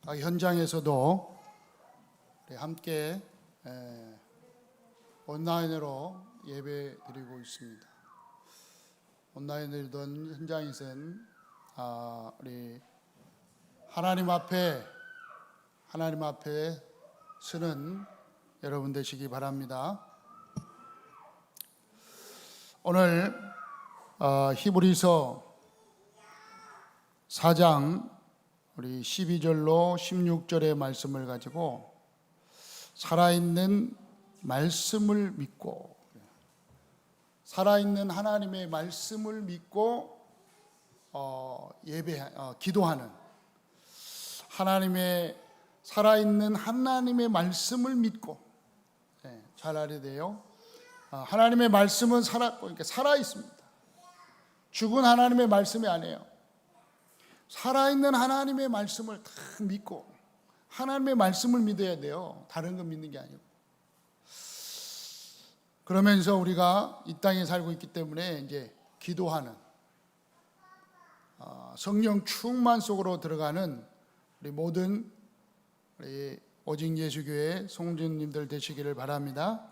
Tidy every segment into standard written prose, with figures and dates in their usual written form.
현장에서도 함께 온라인으로 예배 드리고 있습니다. 온라인이든 현장에서는 우리 하나님 앞에 서는 여러분 되시기 바랍니다. 오늘 히브리서 4장 우리 12절로 16절의 말씀을 가지고 살아있는 말씀을 믿고, 살아있는 하나님의 말씀을 믿고 기도하는, 하나님의 살아있는 하나님의 말씀을 믿고, 잘 알아야 돼요. 하나님의 말씀은 살아 있습니다. 죽은 하나님의 말씀이 아니에요. 살아있는 하나님의 말씀을 다 믿고 하나님의 말씀을 믿어야 돼요. 다른 거 믿는 게 아니고. 그러면서 우리가 이 땅에 살고 있기 때문에 이제 기도하는, 성령 충만 속으로 들어가는 우리 모든 우리 오직 예수교회 성도님들 되시기를 바랍니다.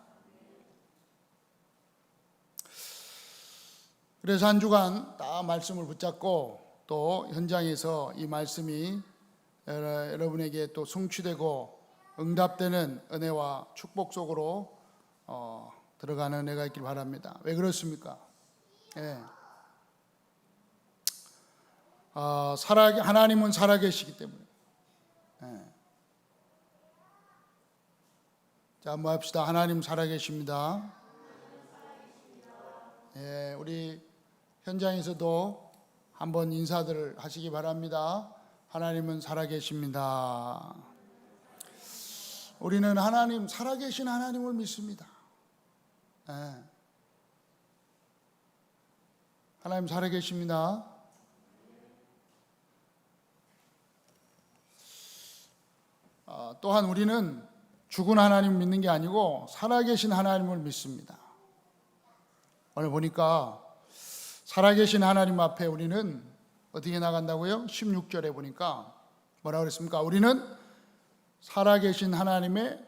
그래서 한 주간 다 말씀을 붙잡고 또 현장에서 이 말씀이 여러분에게 또 성취되고 응답되는 은혜와 축복 속으로 들어가는 은혜가 있길 바랍니다. 왜 그렇습니까? 하나님은 살아계시기 때문에. 자, 한번 합시다. 하나님 살아계십니다. 우리 현장에서도 한번 인사들 하시기 바랍니다. 하나님은 살아계십니다. 우리는 하나님, 살아계신 하나님을 믿습니다. 하나님 살아계십니다. 또한 우리는 죽은 하나님을 믿는 게 아니고 살아계신 하나님을 믿습니다. 오늘 보니까 살아계신 하나님 앞에 우리는 어떻게 나간다고요? 16절에 보니까 뭐라고 그랬습니까? 우리는 살아계신 하나님의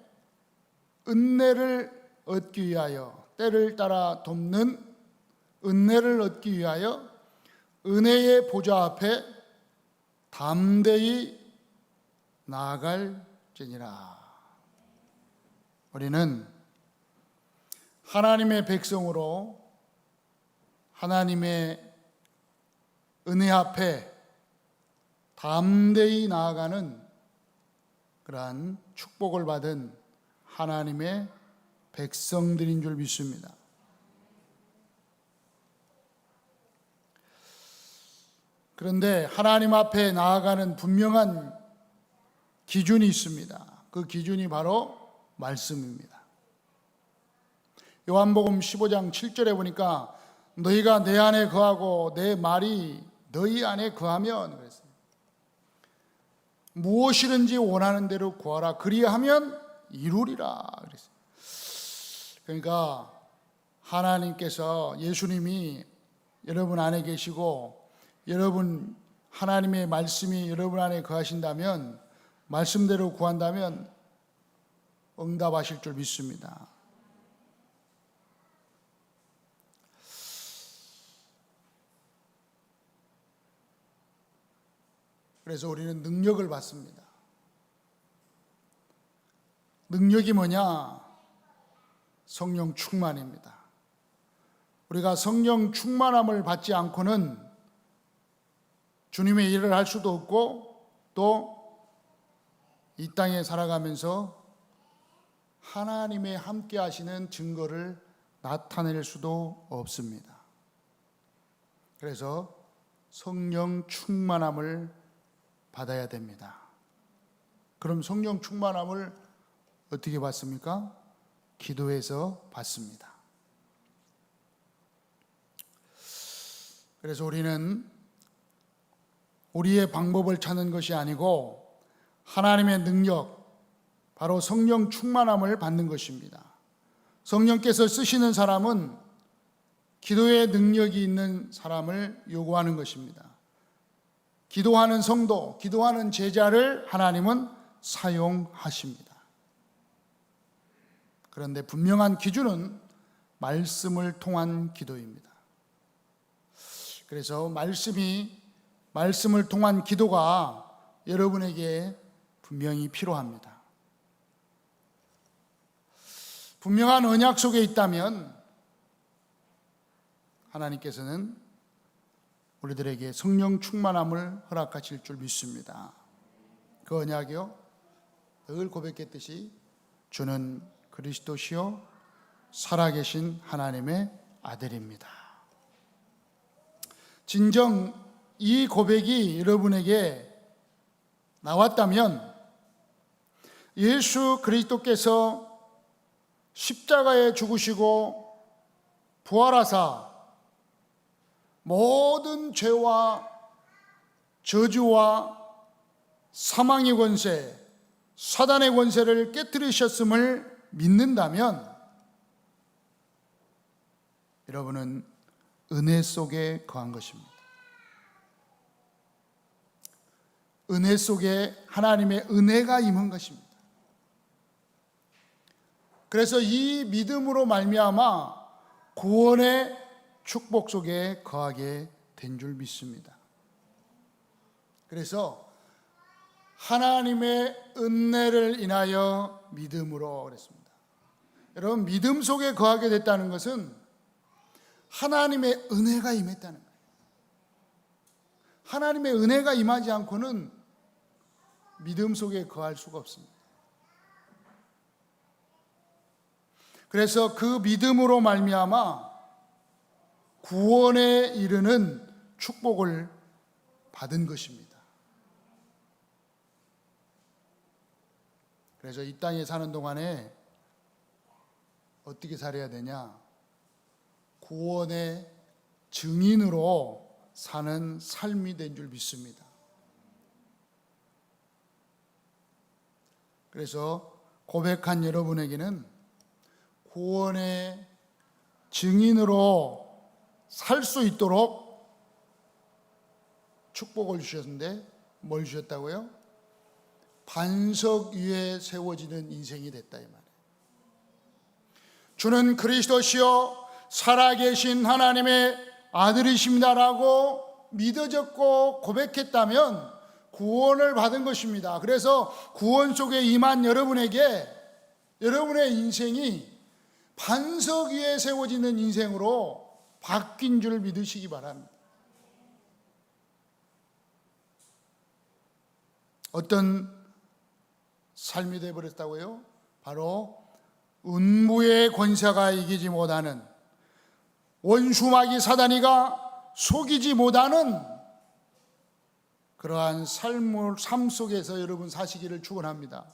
은혜를 얻기 위하여, 때를 따라 돕는 은혜를 얻기 위하여 은혜의 보좌 앞에 담대히 나아갈지니라. 우리는 하나님의 백성으로 하나님의 은혜 앞에 담대히 나아가는 그러한 축복을 받은 하나님의 백성들인 줄 믿습니다. 그런데 하나님 앞에 나아가는 분명한 기준이 있습니다. 그 기준이 바로 말씀입니다. 요한복음 15장 7절에 보니까 너희가 내 안에 거하고 내 말이 너희 안에 거하면, 그랬어요. 무엇이든지 원하는 대로 구하라. 그리하면 이루리라. 그랬어요. 그러니까 하나님께서, 예수님이 여러분 안에 계시고 여러분 하나님의 말씀이 여러분 안에 거하신다면, 말씀대로 구한다면 응답하실 줄 믿습니다. 그래서 우리는 능력을 받습니다. 능력이 뭐냐? 성령 충만입니다. 우리가 성령 충만함을 받지 않고는 주님의 일을 할 수도 없고 또 이 땅에 살아가면서 하나님의 함께 하시는 증거를 나타낼 수도 없습니다. 그래서 성령 충만함을 받아야 됩니다. 그럼 성령 충만함을 어떻게 받습니까? 기도해서 받습니다. 그래서 우리는 우리의 방법을 찾는 것이 아니고 하나님의 능력, 바로 성령 충만함을 받는 것입니다. 성령께서 쓰시는 사람은 기도의 능력이 있는 사람을 요구하는 것입니다. 기도하는 성도, 기도하는 제자를 하나님은 사용하십니다. 그런데 분명한 기준은 말씀을 통한 기도입니다. 그래서 말씀을 통한 기도가 여러분에게 분명히 필요합니다. 분명한 언약 속에 있다면 하나님께서는 우리들에게 성령 충만함을 허락하실 줄 믿습니다. 그 언약이요, 늘 고백했듯이 주는 그리스도시요 살아계신 하나님의 아들입니다. 진정 이 고백이 여러분에게 나왔다면 예수 그리스도께서 십자가에 죽으시고 부활하사 모든 죄와 저주와 사망의 권세, 사단의 권세를 깨뜨리셨음을 믿는다면 여러분은 은혜 속에 거한 것입니다. 은혜 속에 하나님의 은혜가 임한 것입니다. 그래서 이 믿음으로 말미암아 구원의 축복 속에 거하게 된 줄 믿습니다. 그래서 하나님의 은혜를 인하여 믿음으로 그랬습니다. 여러분, 믿음 속에 거하게 됐다는 것은 하나님의 은혜가 임했다는 거예요. 하나님의 은혜가 임하지 않고는 믿음 속에 거할 수가 없습니다. 그래서 그 믿음으로 말미암아 구원에 이르는 축복을 받은 것입니다. 그래서 이 땅에 사는 동안에 어떻게 살아야 되냐? 구원의 증인으로 사는 삶이 된 줄 믿습니다. 그래서 고백한 여러분에게는 구원의 증인으로 살 수 있도록 축복을 주셨는데 뭘 주셨다고요? 반석 위에 세워지는 인생이 됐다 이 말이에요. 주는 그리스도시요 살아계신 하나님의 아들이십니다라고 믿어졌고 고백했다면 구원을 받은 것입니다. 그래서 구원 속에 임한 여러분에게 여러분의 인생이 반석 위에 세워지는 인생으로 바뀐 줄 믿으시기 바랍니다. 어떤 삶이 되어버렸다고요? 바로 음부의 권세가 이기지 못하는, 원수마귀 사단이가 속이지 못하는 그러한 삶 속에서 여러분 사시기를 축원합니다.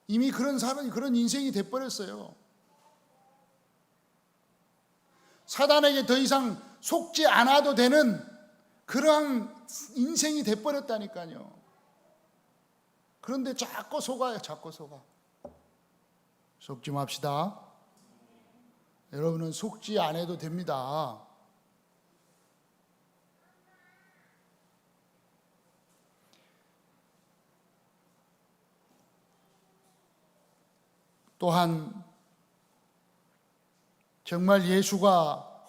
이미 그런 사람이 그런 인생이 돼버렸어요. 사단에게 더 이상 속지 않아도 되는 그러한 인생이 돼버렸다니까요. 그런데 자꾸 속아요. 자꾸 속아. 속지 맙시다. 여러분은 속지 않아도 됩니다. 또한 정말 예수가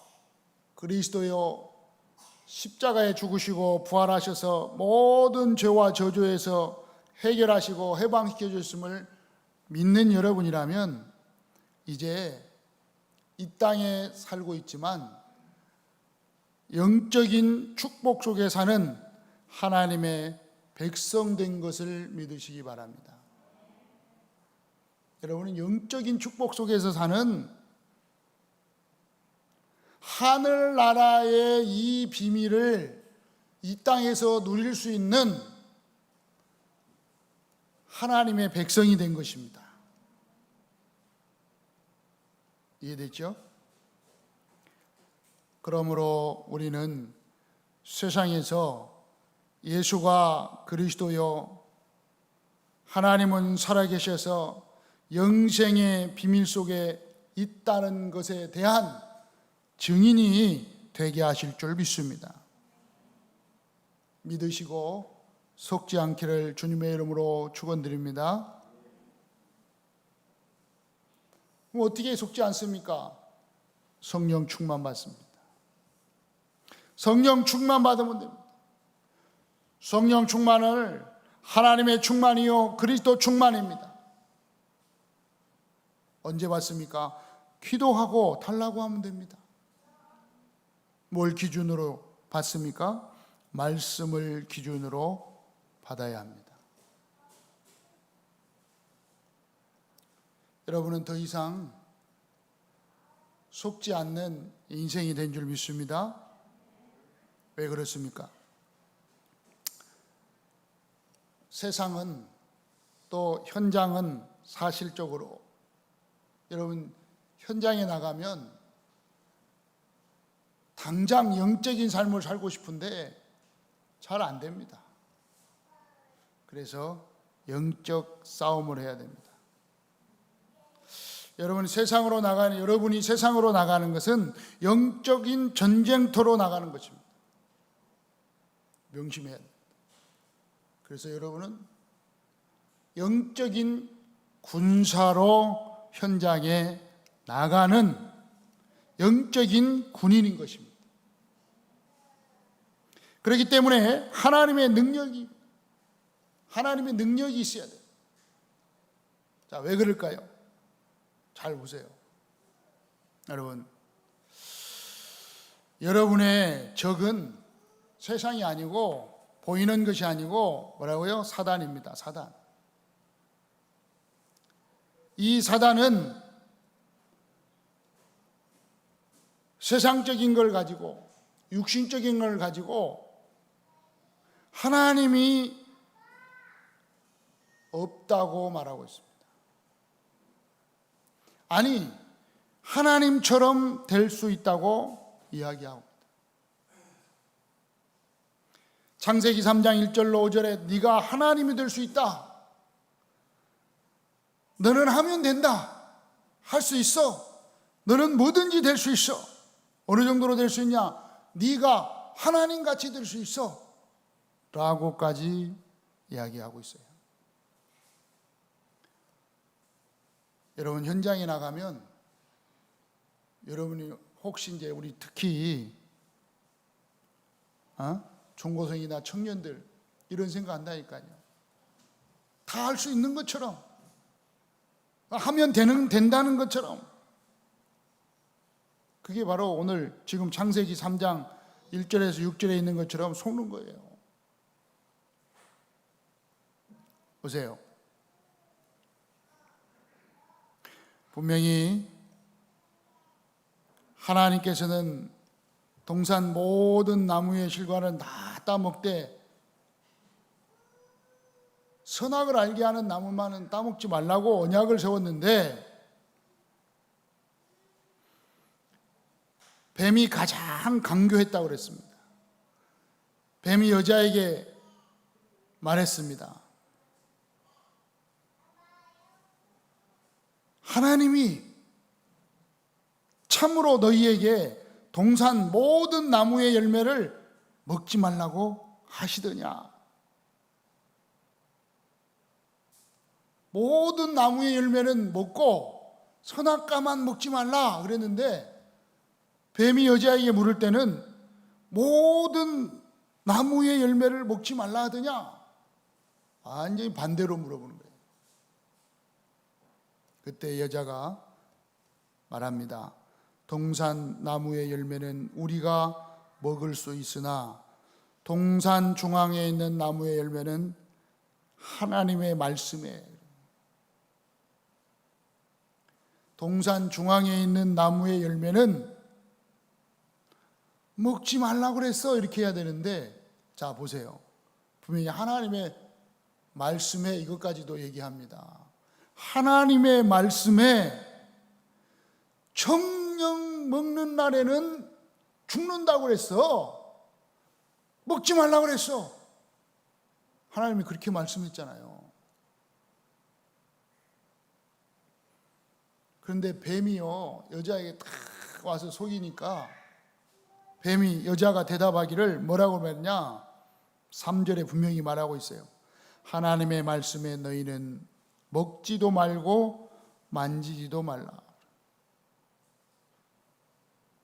그리스도요 십자가에 죽으시고 부활하셔서 모든 죄와 저주에서 해결하시고 해방시켜 주셨음을 믿는 여러분이라면 이제 이 땅에 살고 있지만 영적인 축복 속에 사는 하나님의 백성 된 것을 믿으시기 바랍니다. 여러분은 영적인 축복 속에서 사는 하늘나라의 이 비밀을 이 땅에서 누릴 수 있는 하나님의 백성이 된 것입니다. 이해됐죠? 그러므로 우리는 세상에서 예수가 그리스도요 하나님은 살아계셔서 영생의 비밀 속에 있다는 것에 대한 증인이 되게 하실 줄 믿습니다. 믿으시고 속지 않기를 주님의 이름으로 축원드립니다. 그럼 어떻게 속지 않습니까? 성령 충만 받습니다. 성령 충만 받으면 됩니다. 성령 충만을 하나님의 충만이요 그리스도 충만입니다. 언제 받습니까? 기도하고 달라고 하면 됩니다. 뭘 기준으로 받습니까? 말씀을 기준으로 받아야 합니다. 여러분은 더 이상 속지 않는 인생이 된 줄 믿습니다. 왜 그렇습니까? 세상은 또 현장은 사실적으로 여러분 현장에 나가면 당장 영적인 삶을 살고 싶은데 잘 안 됩니다. 그래서 영적 싸움을 해야 됩니다. 여러분이 세상으로 나가는 것은 영적인 전쟁터로 나가는 것입니다. 명심해야 됩니다. 그래서 여러분은 영적인 군사로 현장에 나가는 영적인 군인인 것입니다. 그렇기 때문에 하나님의 능력이 있어야 돼요. 자, 왜 그럴까요? 잘 보세요. 여러분의 적은 세상이 아니고 보이는 것이 아니고 뭐라고요? 사단입니다. 사단. 이 사단은 세상적인 걸 가지고 육신적인 걸 가지고 하나님이 없다고 말하고 있습니다. 아니, 하나님처럼 될 수 있다고 이야기하고 있습니다. 창세기 3장 1절로 5절에 네가 하나님이 될 수 있다. 너는 하면 된다. 할 수 있어. 너는 뭐든지 될 수 있어. 어느 정도로 될 수 있냐? 네가 하나님같이 될 수 있어. 라고까지 이야기하고 있어요. 여러분 현장에 나가면 여러분이 혹시 이제 우리 특히 중고생이나 청년들 이런 생각 한다니까요. 다 할 수 있는 것처럼 하면 된다는 것처럼 그게 바로 오늘 지금 창세기 3장 1절에서 6절에 있는 것처럼 속는 거예요. 보세요. 분명히 하나님께서는 동산 모든 나무의 실과는 다 따먹되 선악을 알게 하는 나무만은 따먹지 말라고 언약을 세웠는데 뱀이 가장 강교했다고 그랬습니다. 뱀이 여자에게 말했습니다. 하나님이 참으로 너희에게 동산 모든 나무의 열매를 먹지 말라고 하시더냐. 모든 나무의 열매는 먹고 선악과만 먹지 말라 그랬는데 뱀이 여자에게 물을 때는 모든 나무의 열매를 먹지 말라 하더냐. 완전히 반대로 물어보는 거예요. 그때 여자가 말합니다. 동산 나무의 열매는 우리가 먹을 수 있으나 동산 중앙에 있는 나무의 열매는 하나님의 말씀에, 동산 중앙에 있는 나무의 열매는 먹지 말라고 그랬어 이렇게 해야 되는데, 자 보세요. 분명히 하나님의 말씀에 이것까지도 얘기합니다. 하나님의 말씀에 정령 먹는 날에는 죽는다고 그랬어. 먹지 말라고 그랬어. 하나님이 그렇게 말씀했잖아요. 그런데 뱀이요 여자에게 딱 와서 속이니까 뱀이 여자가 대답하기를 뭐라고 말했냐? 3절에 분명히 말하고 있어요. 하나님의 말씀에 너희는 먹지도 말고 만지지도 말라.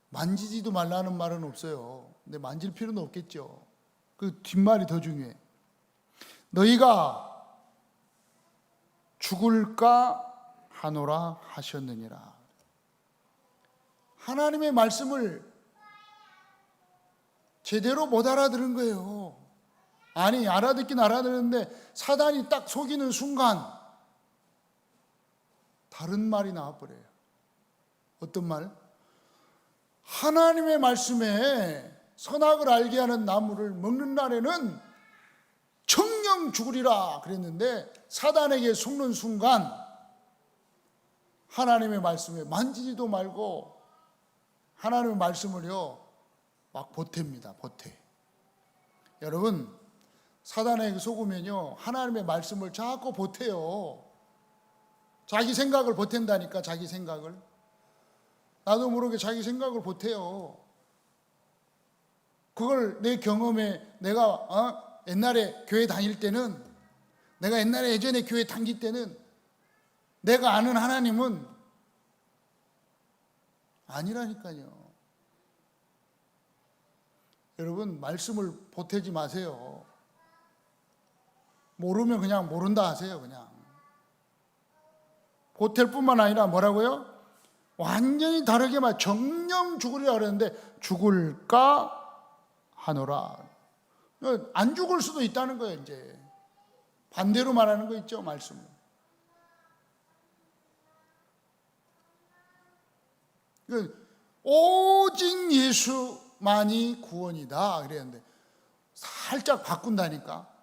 만지지도 말라는 말은 없어요. 근데 만질 필요는 없겠죠. 그 뒷말이 더 중요해. 너희가 죽을까 하노라 하셨느니라. 하나님의 말씀을 제대로 못 알아들은 거예요. 아니, 알아듣긴 알아듣는데 사단이 딱 속이는 순간 다른 말이 나와버려요. 어떤 말? 하나님의 말씀에 선악을 알게 하는 나무를 먹는 날에는 정령 죽으리라 그랬는데, 사단에게 속는 순간 하나님의 말씀에 만지지도 말고 하나님의 말씀을요 막 보탭니다. 보태. 여러분, 사단에게 속으면요 하나님의 말씀을 자꾸 보태요. 자기 생각을 보탠다니까. 자기 생각을. 나도 모르게 자기 생각을 보태요. 그걸 내 경험에 내가 옛날에 교회 다닐 때는, 내가 옛날에 예전에 교회 다닐 때는 내가 아는 하나님은 아니라니까요. 여러분, 말씀을 보태지 마세요. 모르면 그냥 모른다 하세요. 그냥 보탤 뿐만 아니라 뭐라고요? 완전히 다르게 말, 정령 죽으리라 그랬는데 죽을까 하노라. 안 죽을 수도 있다는 거예요. 이제 반대로 말하는 거 있죠, 말씀을. 오직 예수만이 구원이다 그랬는데 살짝 바꾼다니까.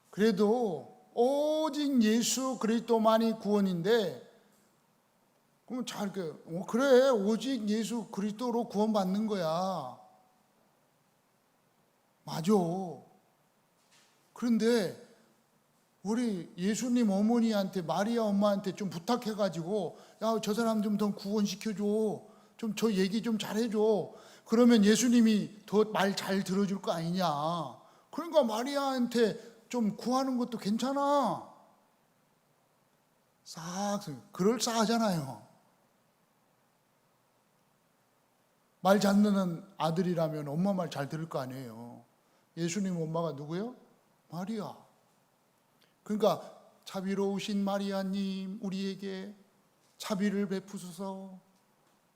그래도 오직 예수 그리스도만이 구원인데, 그럼 잘 그래, 오직 예수 그리스도로 구원받는 거야. 맞아. 그런데 우리 예수님 어머니한테, 마리아 엄마한테 좀 부탁해가지고, 야, 저 사람 좀 더 구원시켜줘. 좀 저 얘기 좀 잘해줘. 그러면 예수님이 더 말 잘 들어줄 거 아니냐. 그러니까 마리아한테 좀 구하는 것도 괜찮아. 그럴싸하잖아요. 말 잘 듣는 아들이라면 엄마 말 잘 들을 거 아니에요. 예수님 엄마가 누구요? 마리아. 그러니까 자비로우신 마리아님, 우리에게 자비를 베푸소서.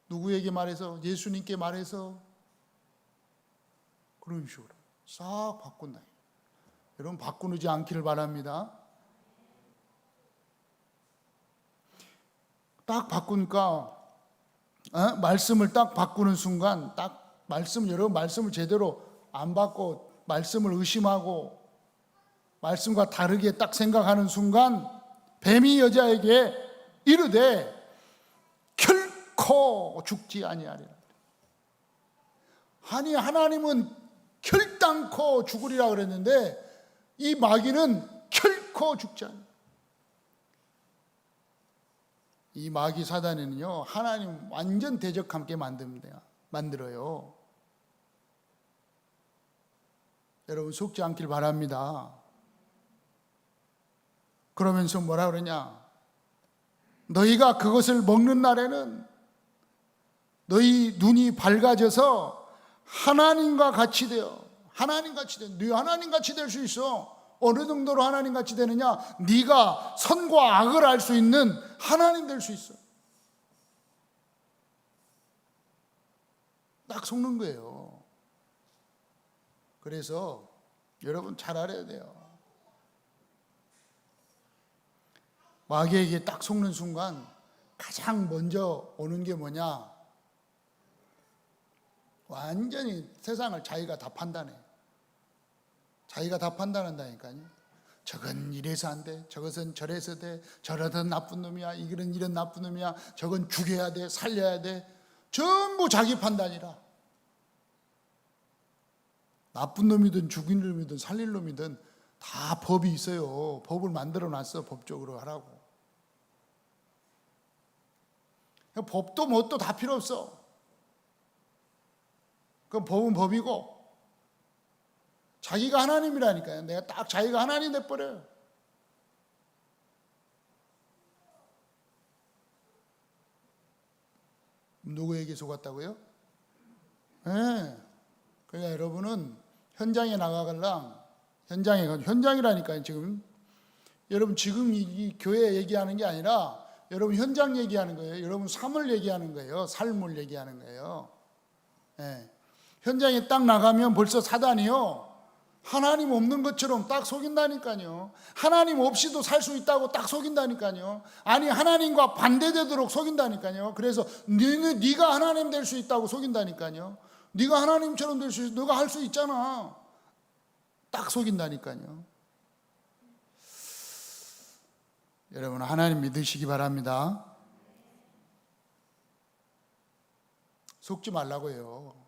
누구에게 말해서? 예수님께 말해서. 그런 식으로 싹 바꾼다. 여러분, 바꾸지 않기를 바랍니다. 딱 바꾸니까 말씀을 딱 바꾸는 순간, 딱 여러분 말씀을 제대로 안 받고 말씀을 의심하고 말씀과 다르게 딱 생각하는 순간 뱀이 여자에게 이르되 결코 죽지 아니하리라. 아니, 하나님은 결단코 죽으리라 그랬는데 이 마귀는 결코 죽지 않아요. 이 마귀 사단은요 하나님 완전 대적함께 만들어요. 여러분, 속지 않길 바랍니다. 그러면서 뭐라 그러냐? 너희가 그것을 먹는 날에는 너희 눈이 밝아져서 하나님과 같이 되어, 네 하나님 같이 될 수 있어. 어느 정도로 하나님 같이 되느냐? 네가 선과 악을 알 수 있는 하나님 될 수 있어. 딱 속는 거예요. 그래서 여러분 잘 알아야 돼요. 마귀에게 딱 속는 순간 가장 먼저 오는 게 뭐냐? 완전히 세상을 자기가 다 판단해. 자기가 다 판단한다니까요. 저건 이래서 안 돼, 저것은 저래서 돼, 저러던 나쁜 놈이야, 이건 이런 나쁜 놈이야, 저건 죽여야 돼, 살려야 돼. 전부 자기 판단이라. 나쁜 놈이든 죽인 놈이든 살릴 놈이든 다 법이 있어요. 법을 만들어 놨어. 법적으로 하라고. 법도 뭣도 다 필요 없어. 그건 법은 법이고 자기가 하나님이라니까요. 내가 딱 자기가 하나님 돼버려요. 누구에게 속았다고요? 네. 그러니까 여러분은 현장에 나가갈랑 현장이라니까요. 지금 여러분 지금 이 교회 얘기하는 게 아니라 여러분 현장 얘기하는 거예요. 여러분 삶을 얘기하는 거예요. 삶을 얘기하는 거예요. 네. 현장에 딱 나가면 벌써 사단이요, 하나님 없는 것처럼 딱 속인다니까요. 하나님 없이도 살 수 있다고 딱 속인다니까요. 아니 하나님과 반대되도록 속인다니까요. 그래서 네가 하나님 될 수 있다고 속인다니까요. 네가 하나님처럼 될 수 있어, 너가 할 수 있잖아, 딱 속인다니까요. 여러분 하나님 믿으시기 바랍니다. 속지 말라고요.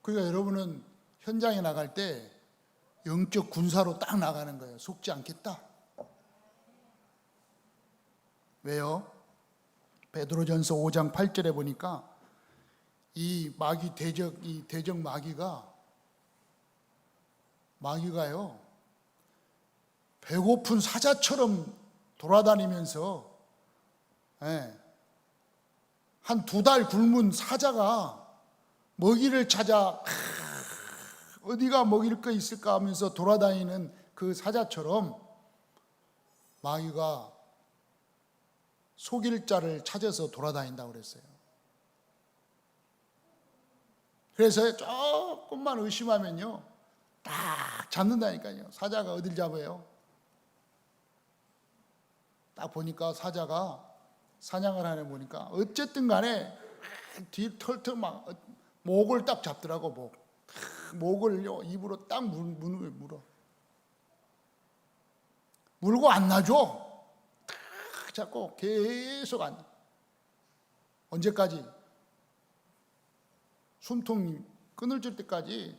그러니까 여러분은 현장에 나갈 때 영적 군사로 딱 나가는 거예요. 속지 않겠다. 왜요? 베드로전서 5장 8절에 보니까 이 대적 마귀가요, 배고픈 사자처럼 돌아다니면서, 한 2달 굶은 사자가 먹이를 찾아 어디가 먹일 거 있을까 하면서 돌아다니는 그 사자처럼 마귀가 속일 자를 찾아서 돌아다닌다고 그랬어요. 그래서 조금만 의심하면요 딱 잡는다니까요. 사자가 어딜 잡아요? 딱 보니까 사자가 사냥을 하네 보니까 어쨌든 간에 뒤 털털 막 목을 딱 잡더라고. 목을요 입으로 딱 물어. 물고 안 놔줘. 딱 잡고 계속 안. 언제까지? 숨통이 끊어질 때까지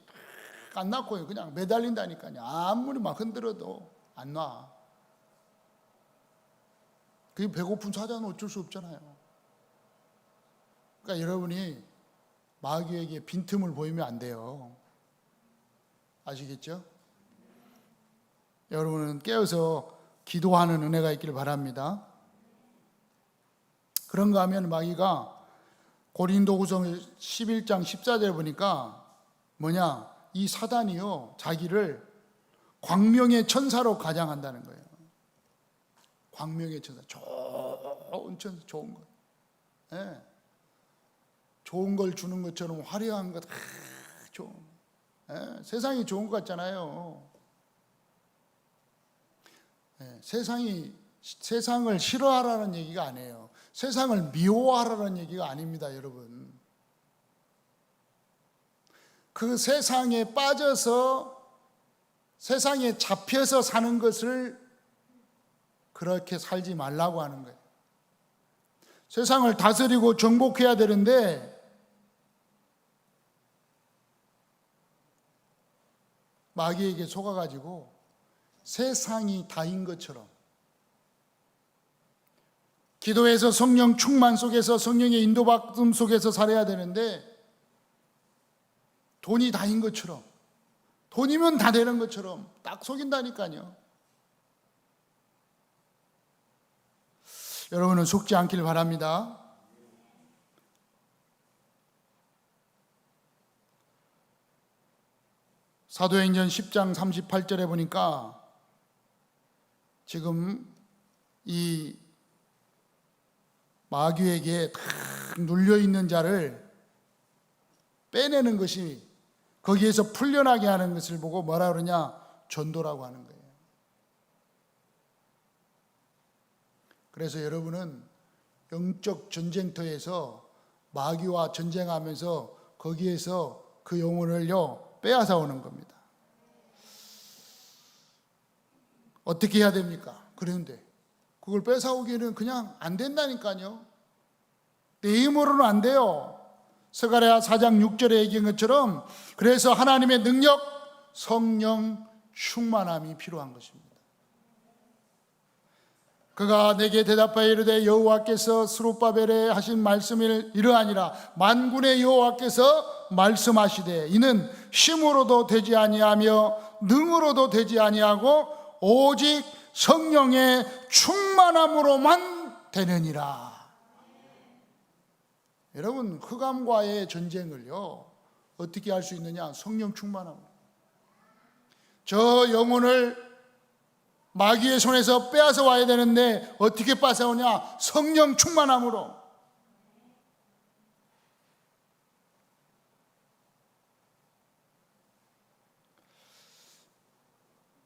안 놔고요. 그냥 매달린다니까요. 아무리 막 흔들어도 안 놔. 그게 배고픈 사자는 어쩔 수 없잖아요. 그러니까 여러분이 마귀에게 빈틈을 보이면 안 돼요. 아시겠죠? 여러분은 깨어서 기도하는 은혜가 있기를 바랍니다. 그런가 하면 마귀가 고린도후서 11장 14절에 보니까 이 사단이요 자기를 광명의 천사로 가장한다는 거예요. 광명의 천사, 좋은 천사, 좋은 것, 좋은 걸 주는 것처럼 화려한 것, 좋은, 세상이 좋은 것 같잖아요. 세상을 싫어하라는 얘기가 아니에요. 세상을 미워하라는 얘기가 아닙니다, 여러분. 그 세상에 빠져서 세상에 잡혀서 사는 것을 그렇게 살지 말라고 하는 거예요. 세상을 다스리고 정복해야 되는데 마귀에게 속아가지고 세상이 다인 것처럼 기도해서 성령 충만 속에서 성령의 인도받음 속에서 살아야 되는데 돈이 다인 것처럼, 돈이면 다 되는 것처럼 딱 속인다니까요. 여러분은 속지 않길 바랍니다. 사도행전 10장 38절에 보니까 지금 이 마귀에게 다 눌려있는 자를 빼내는 것이, 거기에서 풀려나게 하는 것을 보고 뭐라 그러냐? 전도라고 하는 거예요. 그래서 여러분은 영적 전쟁터에서 마귀와 전쟁하면서 거기에서 그 영혼을요 빼앗아 오는 겁니다. 어떻게 해야 됩니까? 그런데 그걸 뺏어오기는 그냥 안 된다니까요. 내 힘으로는 안 돼요. 스가랴 4장 6절에 얘기한 것처럼 그래서 하나님의 능력, 성령 충만함이 필요한 것입니다. 그가 내게 대답하여 이르되 여호와께서 스룹바벨에 하신 말씀을 이러하니라. 만군의 여호와께서 말씀하시되 이는 힘으로도 되지 아니하며 능으로도 되지 아니하고 오직 성령의 충만함으로만 되느니라. 여러분, 흑암과의 전쟁을요 어떻게 할 수 있느냐? 성령 충만함. 저 영혼을 마귀의 손에서 빼앗아 와야 되는데 어떻게 뺏어오냐? 성령 충만함으로.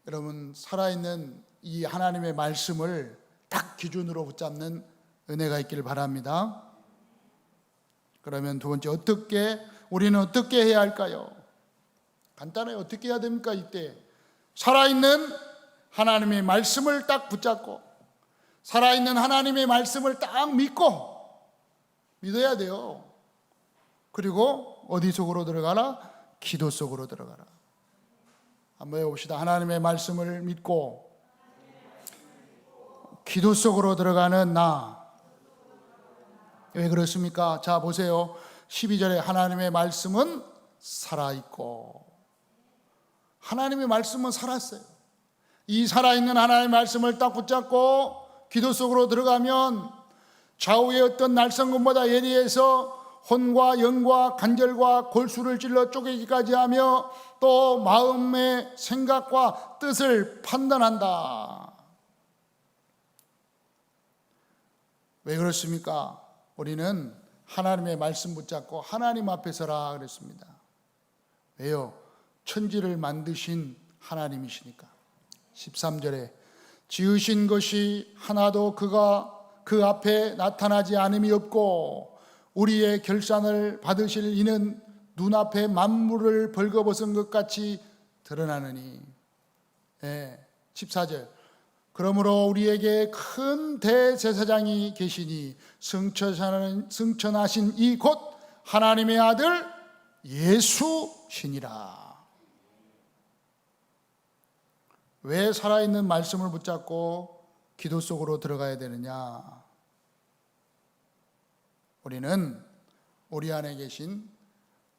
여러분, 살아있는 이 하나님의 말씀을 딱 기준으로 붙잡는 은혜가 있기를 바랍니다. 그러면 두 번째, 우리는 어떻게 해야 할까요? 간단해요. 어떻게 해야 됩니까? 이때 살아있는 하나님의 말씀을 딱 붙잡고 살아있는 하나님의 말씀을 딱 믿어야 돼요. 그리고 어디 속으로 들어가라? 기도 속으로 들어가라. 한번 해봅시다. 하나님의 말씀을 믿고 기도 속으로 들어가는 나. 왜 그렇습니까? 자, 보세요. 12절에 하나님의 말씀은 살아있고, 하나님의 말씀은 살았어요. 이 살아있는 하나님의 말씀을 딱 붙잡고 기도 속으로 들어가면 좌우의 어떤 날성금보다 예리해서 혼과 영과 관절과 골수를 찔러 쪼개기까지 하며 또 마음의 생각과 뜻을 판단한다. 왜 그렇습니까? 우리는 하나님의 말씀 붙잡고 하나님 앞에 서라 그랬습니다. 왜요? 천지를 만드신 하나님이시니까. 13절에 지으신 것이 하나도 그가 그 앞에 나타나지 않음이 없고 우리의 결산을 받으실 이는 눈앞에 만물을 벌거벗은 것 같이 드러나느니. 14절 그러므로 우리에게 큰 대제사장이 계시니 승천하신 이 곧 하나님의 아들 예수시니라. 왜 살아있는 말씀을 붙잡고 기도 속으로 들어가야 되느냐? 우리는 우리 안에 계신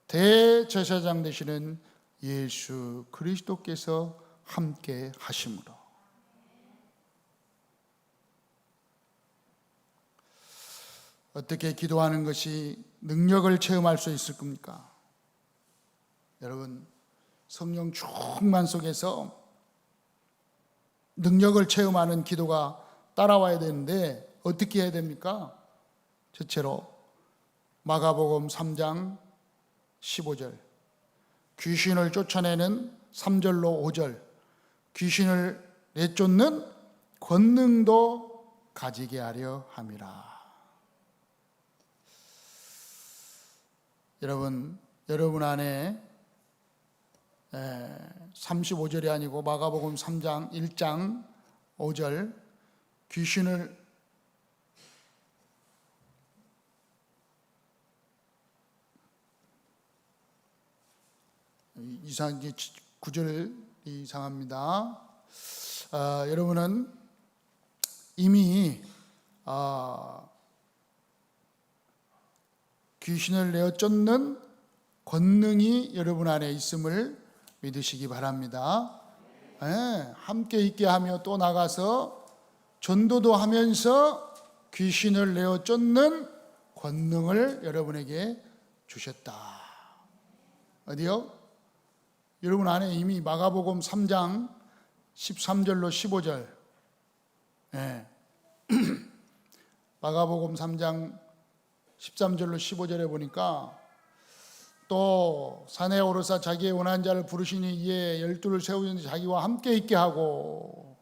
대제사장 되시는 예수 그리스도께서 함께 하심으로. 어떻게 기도하는 것이 능력을 체험할 수 있을 겁니까? 여러분, 성령 충만 속에서 능력을 체험하는 기도가 따라와야 되는데 어떻게 해야 됩니까? 첫째로 마가복음 3장 15절 귀신을 쫓아내는 3절로 5절 귀신을 내쫓는 권능도 가지게 하려 함이라. 여러분 안에 35절이 아니고 마가복음 3장 1장 5절 귀신을 이상하게 9절 이상합니다. 여러분은 이미 귀신을 내어 쫓는 권능이 여러분 안에 있음을 믿으시기 바랍니다. 함께 있게 하며 또 나가서 전도도 하면서 귀신을 내어 쫓는 권능을 여러분에게 주셨다. 어디요? 여러분 안에 이미 마가복음 3장 13절로 15절 마가복음 3장 13절로 15절에 보니까 또 산에 오르사 자기의 원한 자를 부르시니 이에 12를 세우는데 자기와 함께 있게 하고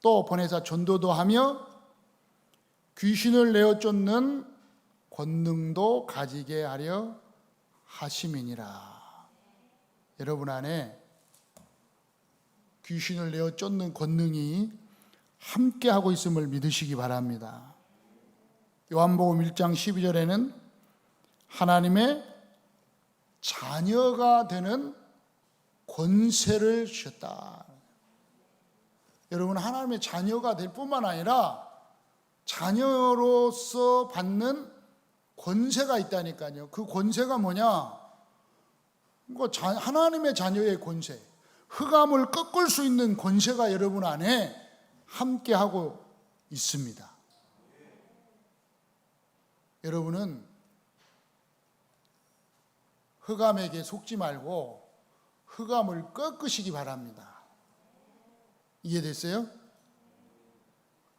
또 보내사 전도도 하며 귀신을 내어 쫓는 권능도 가지게 하려 하심이니라. 여러분 안에 귀신을 내어 쫓는 권능이 함께 하고 있음을 믿으시기 바랍니다. 요한복음 1장 12절에는 하나님의 자녀가 되는 권세를 주셨다. 여러분 하나님의 자녀가 될 뿐만 아니라 자녀로서 받는 권세가 있다니까요. 그 권세가 뭐냐? 하나님의 자녀의 권세, 흑암을 꺾을 수 있는 권세가 여러분 안에 함께하고 있습니다. 여러분은 흑암에게 속지 말고 흑암을 꺾으시기 바랍니다. 이해됐어요?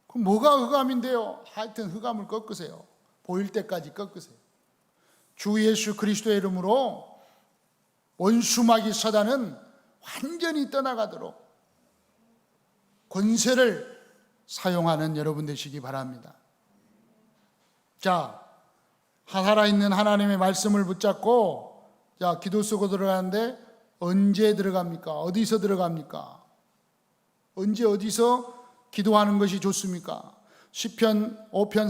그럼 뭐가 흑암인데요? 하여튼 흑암을 꺾으세요. 보일 때까지 꺾으세요. 주 예수 그리스도의 이름으로 원수마귀 사단은 완전히 떠나가도록 권세를 사용하는 여러분 되시기 바랍니다. 자, 살아있는 하나님의 말씀을 붙잡고 기도 쓰고 들어가는데 언제 들어갑니까? 어디서 들어갑니까? 언제 어디서 기도하는 것이 좋습니까? 시편 5편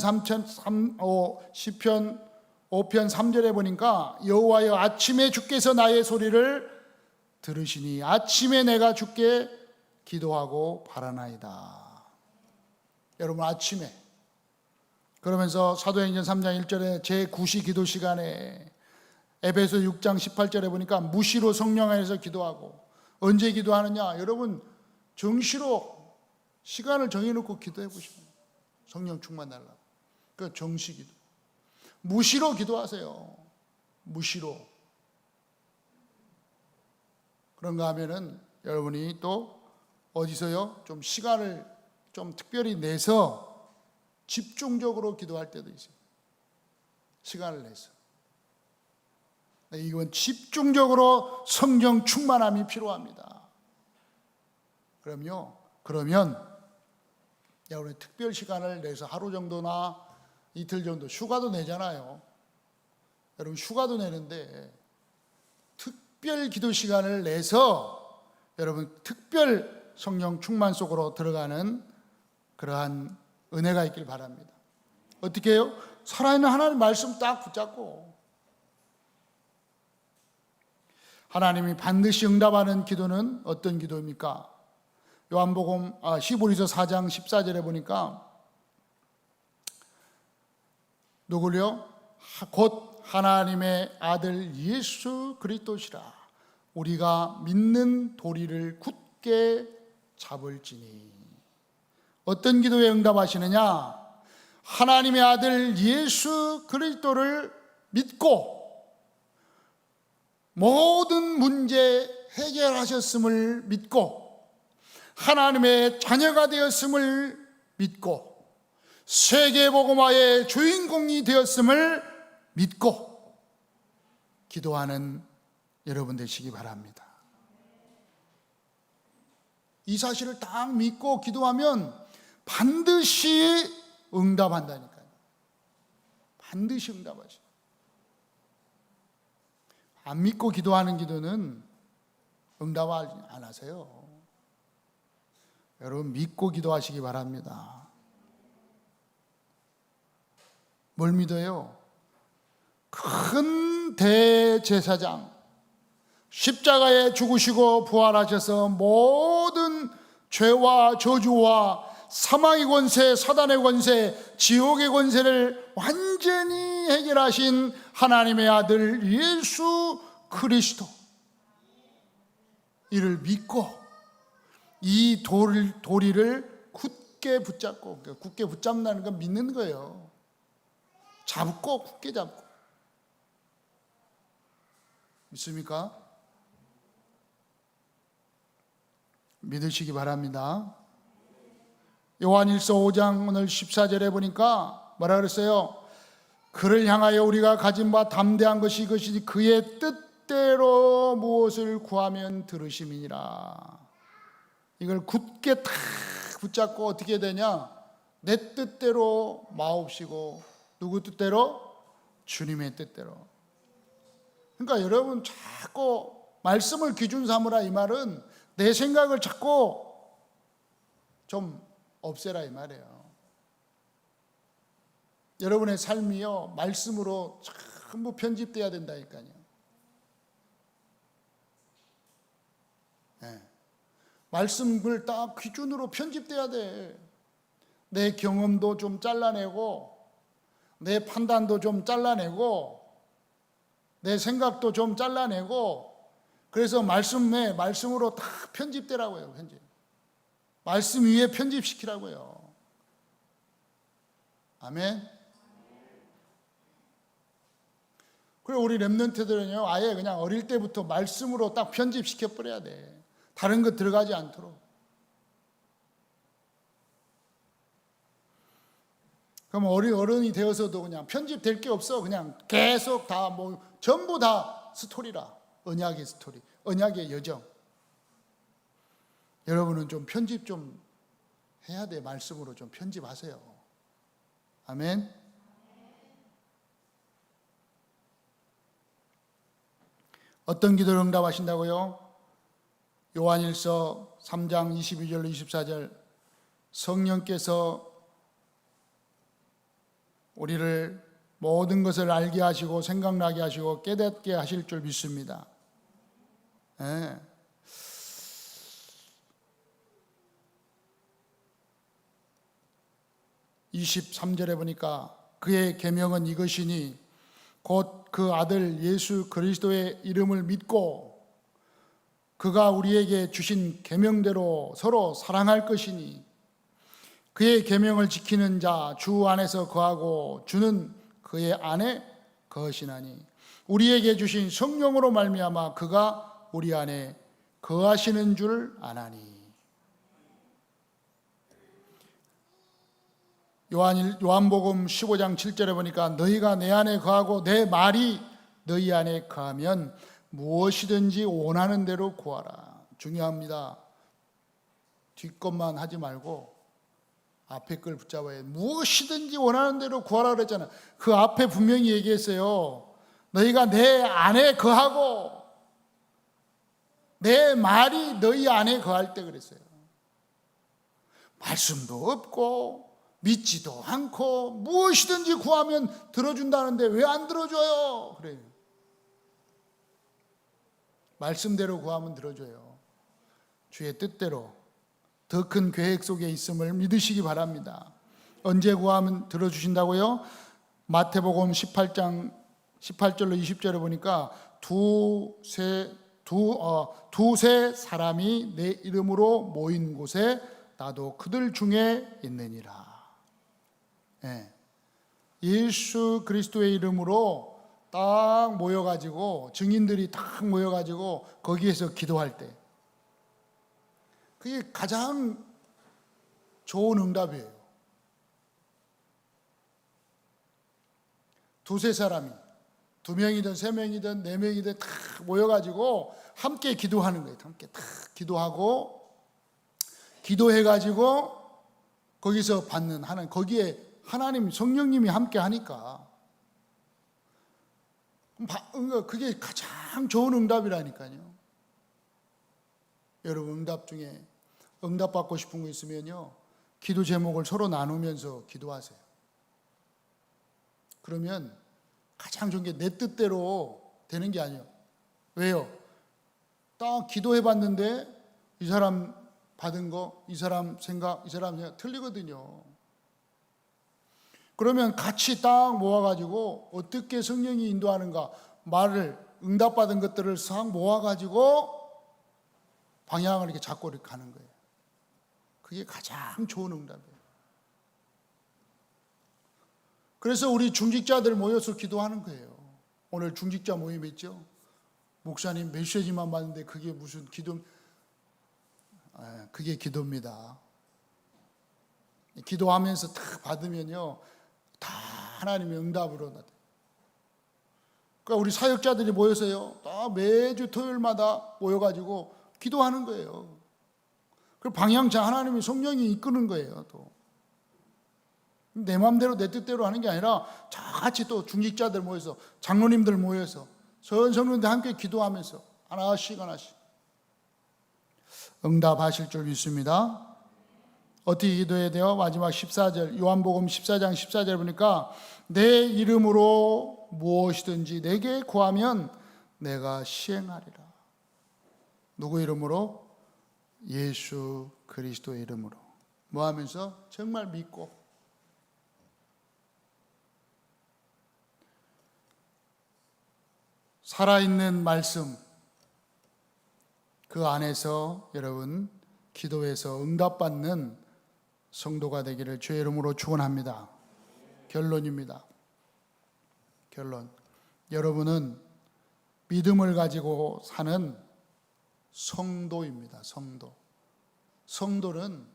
3절에 보니까 여호와여 아침에 주께서 나의 소리를 들으시니 아침에 내가 주께 기도하고 바라나이다. 여러분 아침에 그러면서 사도행전 3장 1절에 제9시 기도 시간에 에베소 6장 18절에 보니까 무시로 성령 안에서 기도하고 언제 기도하느냐? 여러분 정시로 시간을 정해놓고 기도해 보시면 성령 충만 달라고. 그 정시 기도. 무시로 기도하세요. 무시로. 그런가 하면은 여러분이 또 어디서요? 좀 시간을 좀 특별히 내서 집중적으로 기도할 때도 있어요. 시간을 내서. 이건 집중적으로 성령 충만함이 필요합니다. 그러면 여러분 특별 시간을 내서 하루 정도나 이틀 정도 휴가도 내잖아요. 여러분 휴가도 내는데 특별 기도 시간을 내서 여러분 특별 성령 충만 속으로 들어가는 그러한 은혜가 있길 바랍니다. 어떻게 해요? 살아있는 하나님 말씀 딱 붙잡고 하나님이 반드시 응답하는 기도는 어떤 기도입니까? 요한복음 히브리서 4장 14절에 보니까 누구요? 곧 하나님의 아들 예수 그리스도시라 우리가 믿는 도리를 굳게 잡을지니. 어떤 기도에 응답하시느냐? 하나님의 아들 예수 그리스도를 믿고 모든 문제 해결하셨음을 믿고 하나님의 자녀가 되었음을 믿고 세계복음화의 주인공이 되었음을 믿고 기도하는 여러분 되시기 바랍니다. 이 사실을 딱 믿고 기도하면 반드시 응답한다니까요. 반드시 응답하셔. 안 믿고 기도하는 기도는 응답 안 하세요. 여러분 믿고 기도하시기 바랍니다. 뭘 믿어요? 큰 대제사장 십자가에 죽으시고 부활하셔서 모든 죄와 저주와 사망의 권세, 사단의 권세, 지옥의 권세를 완전히 해결하신 하나님의 아들 예수 그리스도, 이를 믿고 이 도리를 굳게 붙잡고, 굳게 붙잡는다는 건 믿는 거예요. 잡고 굳게 잡고. 믿습니까? 믿으시기 바랍니다. 요한일서 5장 오늘 14절에 보니까 뭐라 그랬어요? 그를 향하여 우리가 가진 바 담대한 것이 이것이지 그의 뜻대로 무엇을 구하면 들으심이니라. 이걸 굳게 탁 붙잡고 어떻게 되냐? 내 뜻대로 마옵시고 누구 뜻대로? 주님의 뜻대로. 그러니까 여러분 자꾸 말씀을 기준 삼으라 이 말은 내 생각을 자꾸 좀 없애라 이 말이에요. 여러분의 삶이요 말씀으로 전부 편집돼야 된다니까요. 네. 말씀을 딱 기준으로 편집돼야 돼. 내 경험도 좀 잘라내고 내 판단도 좀 잘라내고 내 생각도 좀 잘라내고 그래서 말씀으로 다 편집되라고요. 말씀 위에 편집시키라고요. 아멘. 그리고 우리 렘넌트들은요, 아예 그냥 어릴 때부터 말씀으로 딱 편집시켜 버려야 돼. 다른 거 들어가지 않도록. 그럼 어른이 되어서도 그냥 편집될 게 없어. 그냥 계속 다 전부 다 스토리라. 언약의 스토리, 언약의 여정. 여러분은 좀 편집 좀 해야 돼. 말씀으로 좀 편집하세요. 아멘. 어떤 기도를 응답하신다고요? 요한일서 3장 22절로 24절 성령께서 우리를 모든 것을 알게 하시고 생각나게 하시고 깨닫게 하실 줄 믿습니다. 네. 23절에 보니까 그의 계명은 이것이니 곧 그 아들 예수 그리스도의 이름을 믿고 그가 우리에게 주신 계명대로 서로 사랑할 것이니 그의 계명을 지키는 자 주 안에서 거하고 주는 그의 안에 거하시나니 우리에게 주신 성령으로 말미암아 그가 우리 안에 거하시는 줄 아나니. 요한복음 15장 7절에 보니까 너희가 내 안에 거하고 내 말이 너희 안에 거하면 무엇이든지 원하는 대로 구하라. 중요합니다. 뒷것만 하지 말고 앞에 걸 붙잡아야 해. 무엇이든지 원하는 대로 구하라 그랬잖아. 그 앞에 분명히 얘기했어요. 너희가 내 안에 거하고 내 말이 너희 안에 거할 때 그랬어요. 말씀도 없고 믿지도 않고 무엇이든지 구하면 들어준다는데 왜 안 들어줘요? 그래요. 말씀대로 구하면 들어줘요. 주의 뜻대로 더 큰 계획 속에 있음을 믿으시기 바랍니다. 언제 구하면 들어주신다고요? 마태복음 18장 18절로 20절에 보니까 두세 사람이 내 이름으로 모인 곳에 나도 그들 중에 있느니라. 네. 예수 그리스도의 이름으로 딱 모여가지고 증인들이 딱 모여가지고 거기에서 기도할 때 그게 가장 좋은 응답이에요. 두세 사람이 2명이든 3명이든 4명이든 다 모여가지고 함께 기도하는 거예요. 함께 다 기도하고 기도해가지고 거기서 받는 하나님, 거기에 하나님 성령님이 함께 하니까 그게 가장 좋은 응답이라니까요. 여러분 응답 중에 응답받고 싶은 거 있으면요 기도 제목을 서로 나누면서 기도하세요. 그러면 가장 좋은 게 내 뜻대로 되는 게 아니에요. 왜요? 딱 기도해봤는데 이 사람 받은 거, 이 사람 생각, 이 사람 생각 틀리거든요. 그러면 같이 딱 모아가지고 어떻게 성령이 인도하는가 말을 응답받은 것들을 싹 모아가지고 방향을 이렇게 잡고 이렇게 가는 거예요. 그게 가장 좋은 응답이에요. 그래서 우리 중직자들 모여서 기도하는 거예요. 오늘 중직자 모임 있죠? 목사님 메시지만 받는데 그게 무슨 기도? 그게 기도입니다. 기도하면서 딱 받으면요 다 하나님의 응답으로 나타나요. 그러니까 우리 사역자들이 모여서요 다 매주 토요일마다 모여가지고 기도하는 거예요. 그 방향차 하나님의 성령이 이끄는 거예요. 또 내 마음대로 내 뜻대로 하는 게 아니라 다 같이 또 중직자들 모여서 장로님들 모여서 선생님들 함께 기도하면서 하나씩 응답하실 줄 믿습니다. 어떻게 기도해야 돼요? 마지막 14절 요한복음 14장 14절 보니까 내 이름으로 무엇이든지 내게 구하면 내가 시행하리라. 누구 이름으로? 예수 그리스도의 이름으로. 뭐 하면서? 정말 믿고. 살아있는 말씀, 그 안에서 여러분 기도해서 응답받는 성도가 되기를 주의 이름으로 축원합니다. 결론입니다. 결론. 여러분은 믿음을 가지고 사는 성도입니다. 성도. 성도는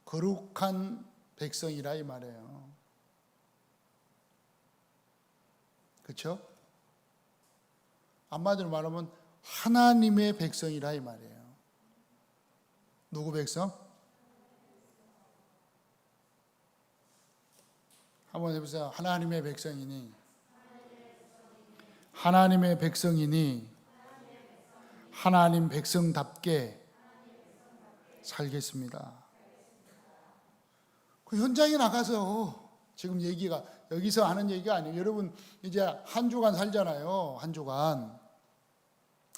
거룩한 백성이라 이 말이에요. 그렇죠? 한마디로 말하면 하나님의 백성이라 이 말이에요. 누구 백성? 한번 해보세요. 하나님의 백성이니, 하나님의 백성이니 하나님 백성답게 살겠습니다. 그 현장에 나가서 지금 얘기가 여기서 하는 얘기가 아니에요. 여러분 이제 한 주간 살잖아요. 한 주간.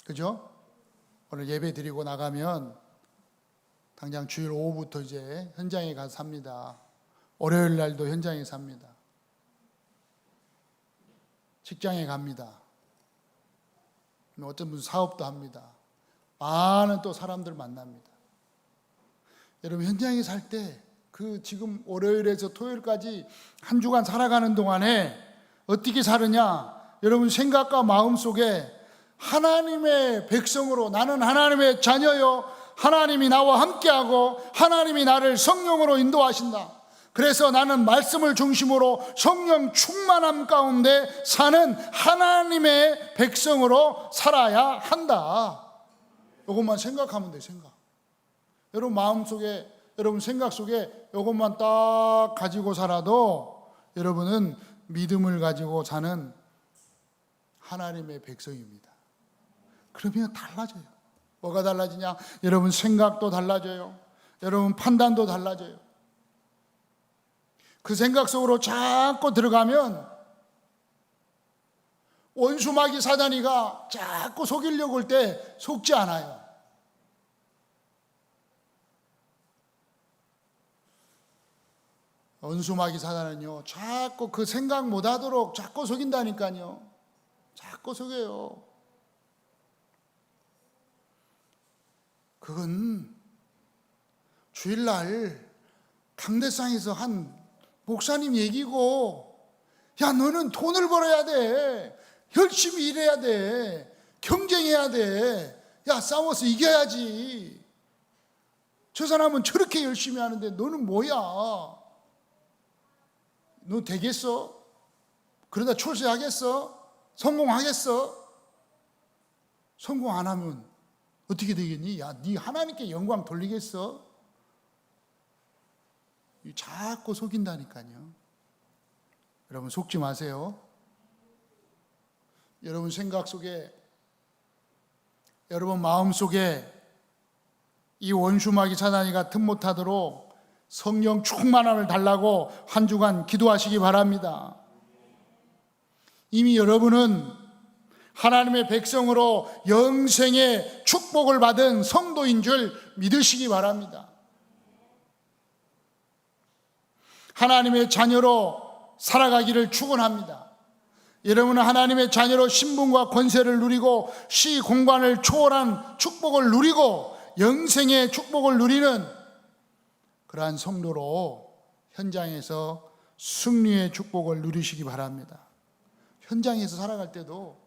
그죠? 오늘 예배 드리고 나가면 당장 주일 오후부터 이제 현장에 가서 삽니다. 월요일 날도 현장에 삽니다. 직장에 갑니다. 어떤 분 사업도 합니다. 많은 또 사람들 만납니다. 여러분 현장에 살 때 그 지금 월요일에서 토요일까지 한 주간 살아가는 동안에 어떻게 사느냐? 여러분 생각과 마음 속에 하나님의 백성으로 나는 하나님의 자녀요. 하나님이 나와 함께하고 하나님이 나를 성령으로 인도하신다. 그래서 나는 말씀을 중심으로 성령 충만함 가운데 사는 하나님의 백성으로 살아야 한다. 이것만 생각하면 돼. 생각. 여러분 마음속에, 여러분 생각 속에 이것만 딱 가지고 살아도 여러분은 믿음을 가지고 사는 하나님의 백성입니다. 그러면 달라져요. 뭐가 달라지냐? 여러분 생각도 달라져요. 여러분 판단도 달라져요. 그 생각 속으로 자꾸 들어가면 원수마귀 사단이가 자꾸 속이려고 할 때 속지 않아요. 원수마귀 사단은요, 자꾸 그 생각 못하도록 자꾸 속인다니까요. 자꾸 속여요. 그건 주일날 강대상에서 한 목사님 얘기고, 야 너는 돈을 벌어야 돼, 열심히 일해야 돼, 경쟁해야 돼, 야 싸워서 이겨야지. 저 사람은 저렇게 열심히 하는데 너는 뭐야? 너 되겠어? 그러다 출세하겠어? 성공하겠어? 성공 안 하면 어떻게 되겠니? 야, 네 하나님께 영광 돌리겠어? 자꾸 속인다니까요. 여러분 속지 마세요. 여러분 생각 속에, 여러분 마음 속에 이 원수마귀 사단이가 틈 못하도록 성령 충만함을 달라고 한 주간 기도하시기 바랍니다. 이미 여러분은 하나님의 백성으로 영생의 축복을 받은 성도인 줄 믿으시기 바랍니다. 하나님의 자녀로 살아가기를 축원합니다. 여러분은 하나님의 자녀로 신분과 권세를 누리고 시 공간을 초월한 축복을 누리고 영생의 축복을 누리는 그러한 성도로 현장에서 승리의 축복을 누리시기 바랍니다. 현장에서 살아갈 때도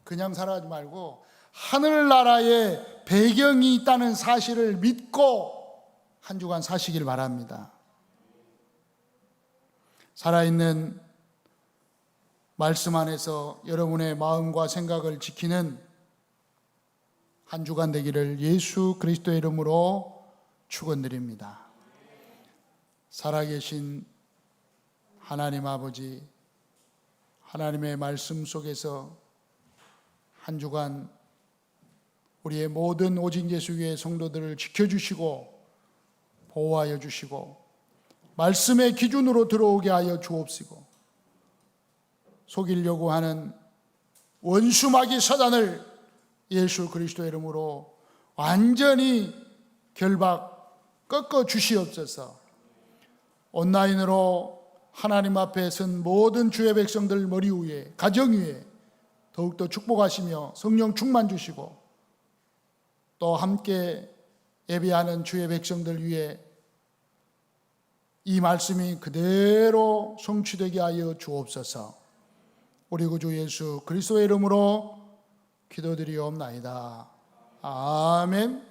그냥 살아가지 말고 하늘나라의 배경이 있다는 사실을 믿고 한 주간 사시길 바랍니다. 살아있는 말씀 안에서 여러분의 마음과 생각을 지키는 한 주간 되기를 예수 그리스도의 이름으로 축원드립니다. 살아계신 하나님 아버지, 하나님의 말씀 속에서 한 주간 우리의 모든 오직 예수 교회 성도들을 지켜주시고 보호하여 주시고 말씀의 기준으로 들어오게 하여 주옵시고 속이려고 하는 원수마귀 사단을 예수 그리스도의 이름으로 완전히 결박 꺾어 주시옵소서. 온라인으로 하나님 앞에 선 모든 주의 백성들 머리 위에, 가정 위에 더욱더 축복하시며 성령 충만 주시고, 또 함께 예배하는 주의 백성들 위해 이 말씀이 그대로 성취되게 하여 주옵소서. 우리 구주 예수 그리스도의 이름으로 기도드리옵나이다. 아멘.